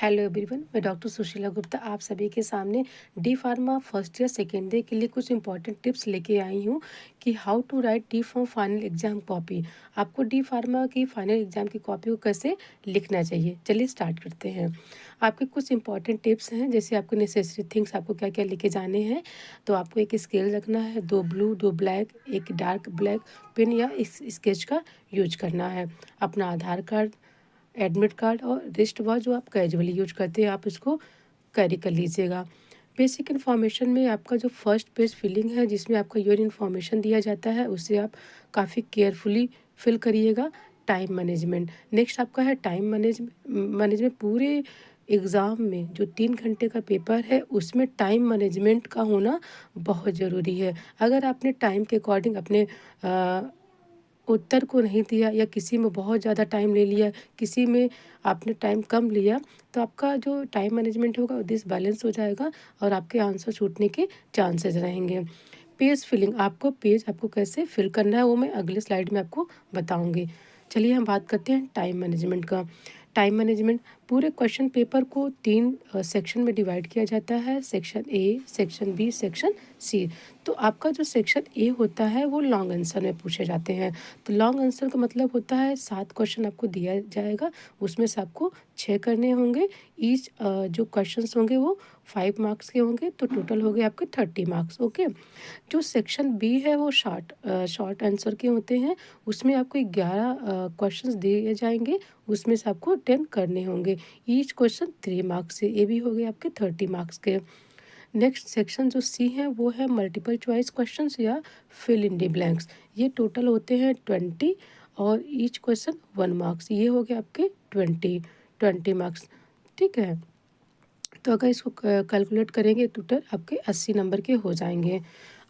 Hello everyone, मैं doctor Sushila Gupta आप सभी के सामने D pharma first year second year के लिए कुछ इंपॉर्टेंट टिप्स लेके आई हूँ कि how to write D form final exam copy. आपको डी फार्मा की फाइनल एग्जाम की कॉपी को कैसे लिखना चाहिए, चलिए स्टार्ट करते हैं। आपके कुछ इंपॉर्टेंट टिप्स हैं, जैसे आपको नेसेसरी थिंग्स आपको क्या क्या लेके जाने हैं। तो आपको एक स्केल रखना है, 2 ब्लू 2 ब्लैक, एक डार्क ब्लैक पेन या स्केच का यूज करना है। अपना आधार कार्ड, एडमिट कार्ड और रिस्ट वॉच जो आप कैजुअली यूज करते हैं आप इसको कैरी कर लीजिएगा। बेसिक इन्फॉर्मेशन में आपका जो फर्स्ट पेज फिलिंग है जिसमें आपका योर इन्फॉर्मेशन दिया जाता है उसे आप काफ़ी केयरफुली फिल करिएगा। टाइम मैनेजमेंट नेक्स्ट आपका है टाइम मैनेजमेंट पूरे एग्ज़ाम में जो 3 घंटे का पेपर है उसमें टाइम मैनेजमेंट का होना बहुत ज़रूरी है। अगर आपने टाइम के अकॉर्डिंग अपने उत्तर को नहीं दिया या किसी में बहुत ज़्यादा टाइम ले लिया, किसी में आपने टाइम कम लिया, तो आपका जो टाइम मैनेजमेंट होगा वो डिसबैलेंस हो जाएगा और आपके आंसर छूटने के चांसेस रहेंगे। पेज फिलिंग पेज आपको कैसे फिल करना है वो मैं अगले स्लाइड में आपको बताऊँगी। चलिए हम बात करते हैं टाइम मैनेजमेंट का। टाइम मैनेजमेंट पूरे क्वेश्चन पेपर को 3 सेक्शन में डिवाइड किया जाता है, section A, section B, section C. तो आपका जो सेक्शन ए होता है वो लॉन्ग आंसर में पूछे जाते हैं। तो लॉन्ग आंसर का मतलब होता है 7 क्वेश्चन आपको दिया जाएगा, उसमें से आपको 6 करने होंगे। ईच जो क्वेश्चंस होंगे वो 5 मार्क्स के होंगे, तो टोटल हो गए आपके 30 मार्क्स। ओके। जो सेक्शन बी है वो शॉर्ट आंसर के होते हैं, उसमें आपको 11 क्वेश्चंस दिए जाएंगे, उसमें से आपको 10 करने होंगे। ईच क्वेश्चन 3 मार्क्स से, ये भी हो गए आपके 30 मार्क्स के। नेक्स्ट सेक्शन जो सी है वो है मल्टीपल चॉइस क्वेश्चंस या फिल इन द ब्लैंक्स। ये टोटल होते हैं 20 और ईच क्वेश्चन 1 मार्क्स, ये हो गए आपके 20 मार्क्स। ठीक है, तो अगर इसको कैलकुलेट करेंगे टोटल आपके 80 नंबर के हो जाएंगे।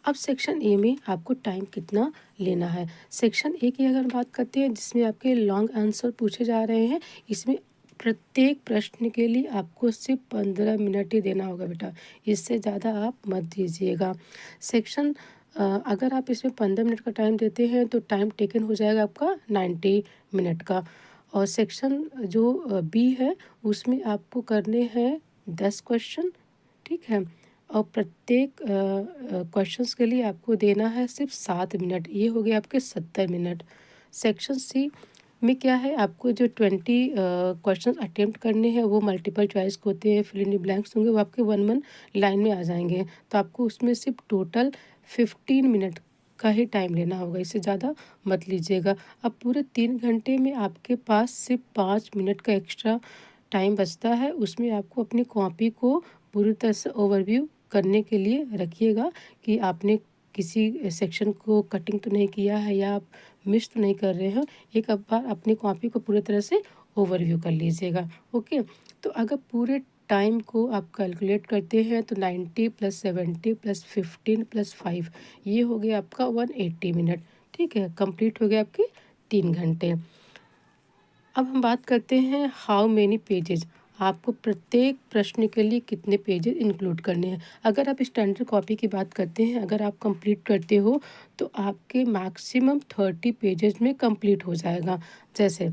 अब सेक्शन ए में आपको टाइम कितना लेना है। सेक्शन ए की अगर बात करते हैं जिसमें आपके लॉन्ग आंसर पूछे जा रहे हैं, इसमें प्रत्येक प्रश्न के लिए आपको सिर्फ 15 मिनट ही देना होगा बेटा, इससे ज़्यादा आप मत दीजिएगा। सेक्शन अगर आप इसमें 15 मिनट का टाइम देते हैं तो टाइम टेकन हो जाएगा आपका 90 मिनट का। और सेक्शन जो बी है उसमें आपको करने हैं 10 क्वेश्चन। ठीक है, और प्रत्येक क्वेश्चंस के लिए आपको देना है सिर्फ 7 मिनट, ये हो गए आपके 70 मिनट। सेक्शन सी में क्या है, आपको जो 20 क्वेश्चन अटेम्प्ट करने हैं वो मल्टीपल चॉइस के होते हैं, फिल इन द ब्लैंक्स होंगे, वो आपके वन वन लाइन में आ जाएंगे। तो आपको उसमें सिर्फ टोटल 15 मिनट का ही टाइम लेना होगा, इससे ज़्यादा मत लीजिएगा। अब पूरे 3 घंटे में आपके पास सिर्फ 5 मिनट का एक्स्ट्रा टाइम बचता है, उसमें आपको अपनी कॉपी को पूरी तरह से ओवरव्यू करने के लिए रखिएगा कि आपने किसी सेक्शन को कटिंग तो नहीं किया है या आप मिस तो नहीं कर रहे हैं। एक बार अपनी कॉपी को पूरी तरह से ओवरव्यू कर लीजिएगा। ओके, तो अगर पूरे टाइम को आप कैलकुलेट करते हैं तो 90 + 70 + 15 + 5, ये हो गया आपका 180 मिनट। ठीक है, कंप्लीट हो गया आपके 3 घंटे। अब हम बात करते हैं हाउ मेनी पेजेज, आपको प्रत्येक प्रश्न के लिए कितने पेजेस इंक्लूड करने हैं। अगर आप स्टैंडर्ड कॉपी की बात करते हैं, अगर आप कंप्लीट करते हो तो आपके मैक्सिमम 30 पेजेस में कंप्लीट हो जाएगा। जैसे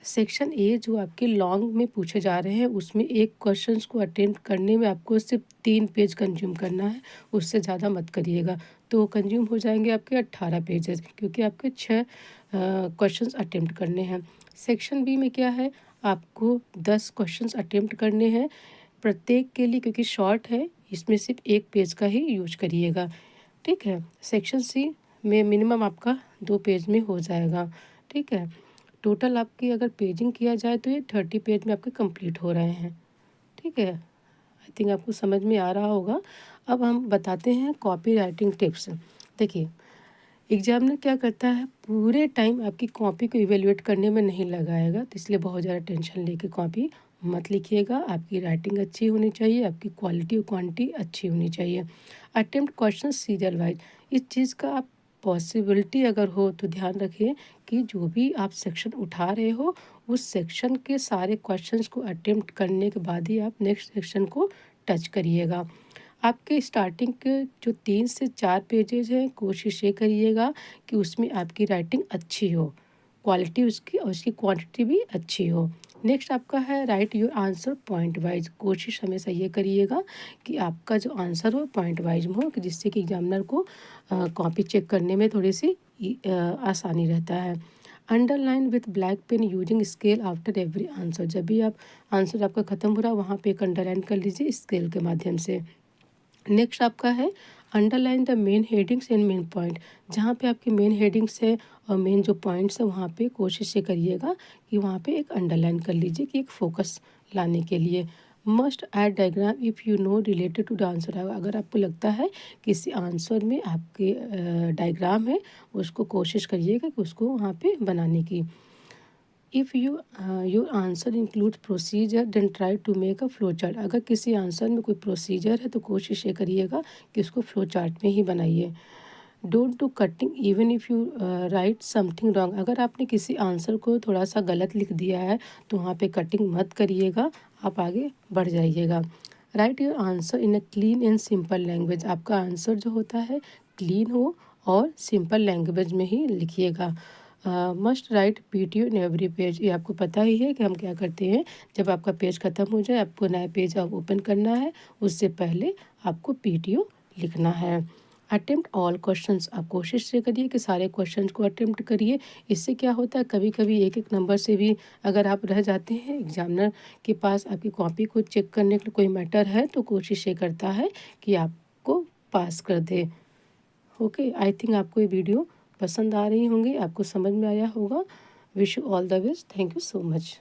सेक्शन ए जो आपके लॉन्ग में पूछे जा रहे हैं उसमें एक क्वेश्चंस को अटेम्प्ट करने में आपको सिर्फ 3 पेज कंज्यूम करना है, उससे ज़्यादा मत करिएगा। तो कंज्यूम हो जाएंगे आपके 18 पेजेस, क्योंकि आपके 6 क्वेश्चंस अटेम्प्ट करने हैं। सेक्शन बी में क्या है, आपको 10 क्वेश्चंस अटेम्प्ट करने हैं प्रत्येक के लिए, क्योंकि शॉर्ट है इसमें सिर्फ 1 पेज का ही यूज करिएगा। ठीक है, सेक्शन सी में मिनिमम आपका 2 पेज में हो जाएगा। ठीक है, टोटल आपकी अगर पेजिंग किया जाए तो ये 30 पेज में आपके कंप्लीट हो रहे हैं। ठीक है, आई थिंक आपको समझ में आ रहा होगा। अब हम बताते हैं कॉपी राइटिंग टिप्स। देखिए, एग्जामिनर क्या करता है, पूरे टाइम आपकी कॉपी को इवेल्युएट करने में नहीं लगाएगा, तो इसलिए बहुत ज़्यादा टेंशन लेके कॉपी मत लिखिएगा। आपकी राइटिंग अच्छी होनी चाहिए, आपकी क्वालिटी और क्वांटिटी अच्छी होनी चाहिए। अटेम्प्ट क्वेश्चन सीरियल वाइज, इस चीज़ का आप पॉसिबिलिटी अगर हो तो ध्यान रखिए कि जो भी आप सेक्शन उठा रहे हो उस सेक्शन के सारे क्वेश्चंस को अटेम्प्ट करने के बाद ही आप नेक्स्ट सेक्शन को टच करिएगा। आपके स्टार्टिंग के जो 3 से 4 पेजेज हैं, कोशिश ये करिएगा कि उसमें आपकी राइटिंग अच्छी हो, क्वालिटी उसकी और उसकी क्वांटिटी भी अच्छी हो। नेक्स्ट आपका है right your answer point wise. कोशिश हमेशा ये करिएगा कि आपका जो आंसर हो पॉइंट वाइज में हो, कि जिससे कि एग्जामिनर को कॉपी चेक करने में थोड़ी सी आसानी रहता है। Underline with black pen using scale after every answer. जब भी आप आंसर आपका ख़त्म हो रहा है वहाँ पे एक अंडरलाइन कर लीजिए स्केल के माध्यम से। नेक्स्ट आपका है underline the main headings and main point. जहाँ पे आपकी मेन हेडिंग्स है और मेन जो पॉइंट्स है वहाँ पे कोशिश ये करिएगा कि वहाँ पे एक अंडरलाइन कर लीजिए कि एक फोकस लाने के लिए। Must add diagram if you know related to the answer. अगर आपको लगता है किसी आंसर में आपके डायग्राम है, उसको कोशिश करिएगा कि उसको वहाँ पे बनाने की। If your answer include procedure then try to make a flow chart. अगर किसी आंसर में कोई प्रोसीजर है तो कोशिश ये करिएगा कि उसको फ्लो चार्ट में ही बनाइए। Don't do cutting even if you right something wrong. अगर आपने किसी आंसर को थोड़ा सा गलत लिख दिया है तो वहाँ पे कटिंग मत करिएगा, आप आगे बढ़ जाइएगा। Right your answer in a clean and simple language. आपका आंसर जो होता है क्लीन हो और सिंपल लैंग्वेज में ही लिखिएगा। Must write PTO in every page. ये आपको पता ही है कि हम क्या करते हैं, जब आपका पेज ख़त्म हो जाए आपको नया पेज आप ओपन करना है, उससे पहले आपको पीटीओ लिखना है। Attempt all questions. आप कोशिश ये करिए कि सारे क्वेश्चंस को अटेम्प्ट करिए। इससे क्या होता है, कभी कभी एक एक नंबर से भी अगर आप रह जाते हैं, एग्जामिनर के पास आपकी कॉपी को चेक करने के लिए कोई मैटर है तो कोशिश ये करता है कि आपको पास कर दे। ओके, आई थिंक आपको ये वीडियो पसंद आ रही होंगी, आपको समझ में आया होगा। Wish you all the best. Thank you so much.